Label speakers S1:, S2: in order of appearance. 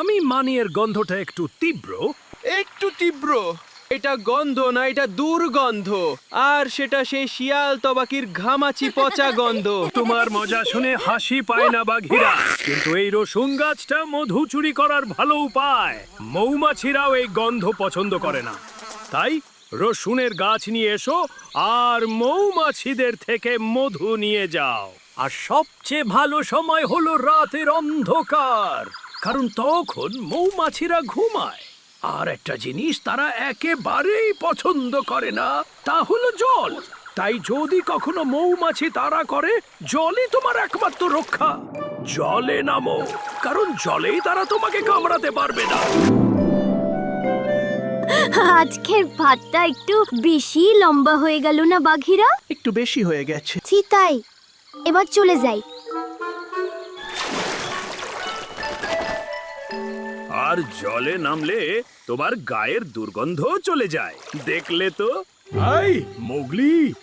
S1: আমি মানি এর গন্ধটা একটু তীব্র।
S2: একটু তীব্র? এটা গন্ধ না, এটা দুর্গন্ধ। আর সেটা সেই শিয়াল তবাকির ঘামাচি পচা গন্ধ।
S1: তোমার মজা শুনে হাসি পায় না বাঘিরা, কিন্তু এই রসুন গাছটা মধু চুরি করার ভালো উপায়। মৌমাছিরাও এই গন্ধ পছন্দ করে না। তাই রসুনের গাছ নিয়ে এসো আর মৌমাছিদের থেকে মধু নিয়ে যাও। আর সবচেয়ে ভালো সময় হলো রাতের অন্ধকার, কারণ তখন মৌমাছিরা ঘুমায়। আর একটা জিনিস তারা একেবারেই পছন্দ করে না, তা হলো জল। তাই যদি কখনো মৌমাছি তাড়া করে, জলই তোমার একমাত্র রক্ষা। জলে নামো, কারণ জলেই তারা তোমাকে কামড়াতে পারবে না।
S3: আজকের ভাতটা একটু বেশি লম্বা হয়ে গেল না বাঘিরা?
S2: একটু বেশি হয়ে গেছে।
S3: তাই এবার চলে যাই।
S1: আর জলে নামলে তোমার গায়ের দুর্গন্ধ চলে যায়, দেখলে তো? I Mowgli,